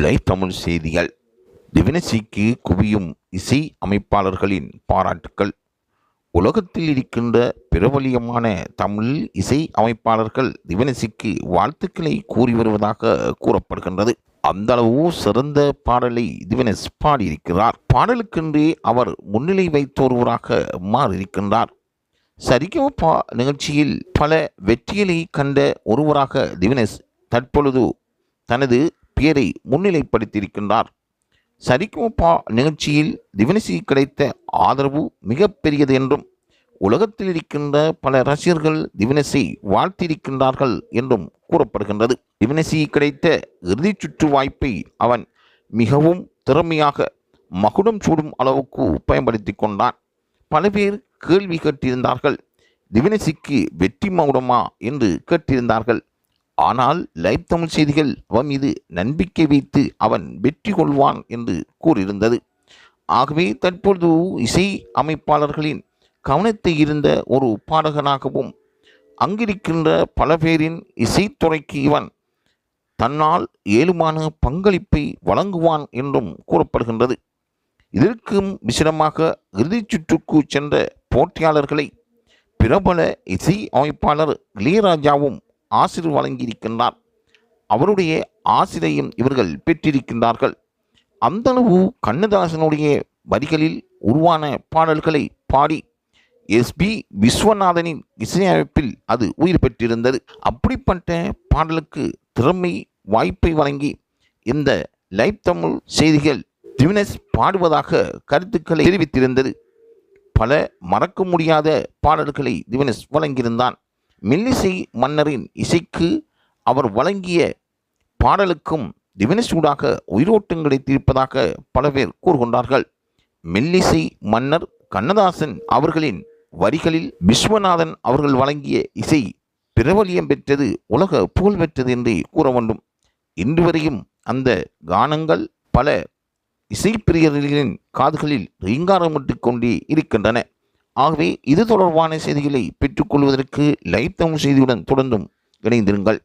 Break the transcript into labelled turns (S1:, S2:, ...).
S1: Live Tamil செய்திகள். டிவினசிக்கு குவியும் இசை அமைப்பாளர்களின் பாராட்டுக்கள். உலகத்தில் இருக்கின்ற பிரபலியமான தமிழ் இசை அமைப்பாளர்கள் டிவினசிக்கு வாழ்த்துக்களை கூறி வருவதாக கூறப்படுகின்றது. அந்த அளவு சிறந்த பாடலை டிவினஸ் பாடியிருக்கிறார். பாடலுக்கென்றே அவர் முன்னிலை வைத்தொருவராக மாறியிருக்கின்றார். சரிகமபா நிகழ்ச்சியில் பல வெற்றிகளை கண்ட ஒருவராக டிவினஸ் தற்பொழுது தனது பெயரை முன்னிலைப்படுத்தியிருக்கின்றார். சரிகமபா நிகழ்ச்சியில் டிவினசி கிடைத்த ஆதரவு மிக பெரியது என்றும் உலகத்தில் இருக்கின்ற பல ரசிகர்கள் டிவினஸை வாழ்த்தியிருக்கின்றார்கள் என்றும் கூறப்படுகின்றது. டிவினசி கிடைத்த இறுதிச் சுற்று வாய்ப்பை அவன் மிகவும் திறமையாக மகுடம் சூடும் அளவுக்கு பயன்படுத்தி கொண்டான். பல பேர் கேள்வி கேட்டிருந்தார்கள், டிவினசிக்கு வெற்றி மகுடமா என்று கேட்டிருந்தார்கள். ஆனால் லைவ் தமிழ் செய்திகள் அவன் மீது நம்பிக்கை வைத்து அவன் வெற்றி கொள்வான் என்று கூறியிருந்தது. ஆகவே தற்பொழுது இசை அமைப்பாளர்களின் கவனத்தை இருந்த ஒரு பாடகனாகவும் அங்கிருக்கின்ற பல பேரின் இசைத்துறைக்கு இவன் தன்னால் ஏழுமான பங்களிப்பை வழங்குவான் என்றும் கூறப்படுகின்றது. இதற்கும் விசேடமாக இறுதிச் சுற்றுக்கு சென்ற போட்டியாளர்களை பிரபல இசை அமைப்பாளர் இளையராஜாவும் ஆசிரியர் வழங்கியிருக்கின்றார். அவருடைய ஆசிரியம் இவர்கள் பெற்றிருக்கின்றார்கள். அந்தளவு கண்ணதாசனுடைய வரிகளில் உருவான பாடல்களை பாடி எஸ்பி விஸ்வநாதனின் இசையமைப்பில் அது உயிர் பெற்றிருந்தது. அப்படிப்பட்ட பாடலுக்கு திறமை வாய்ப்பை வழங்கி இந்த லைவ் தமிழ் செய்திகள் டிவினஸ் பாடுவதாக கருத்துக்களை தெரிவித்திருந்தது. பல மறக்க முடியாத பாடல்களை டிவினஸ் வழங்கியிருந்தான். மெல்லிசை மன்னரின் இசைக்கு அவர் வழங்கிய பாடலுக்கும் டிவினஸூடாக உயிரோட்டம் கிடைத்திருப்பதாக பல பேர் கூறுகின்றார்கள். மெல்லிசை மன்னர் கண்ணதாசன் அவர்களின் வரிகளில் விஸ்வநாதன் அவர்கள் வழங்கிய இசை பிரபலியம் பெற்றது, உலக புகழ் பெற்றது என்றே கூற வேண்டும். இன்று வரையும் அந்த கானங்கள் பல இசைப்பிரியர்களின் காதுகளில் ரீங்காரமிட்டு கொண்டே இருக்கின்றன. ஆகவே இது தொடர்பான செய்திகளை பெற்றுக்கொள்வதற்கு லைவ் தமிழ் செய்தியுடன் தொடர்ந்தும் இணைந்திருங்கள்.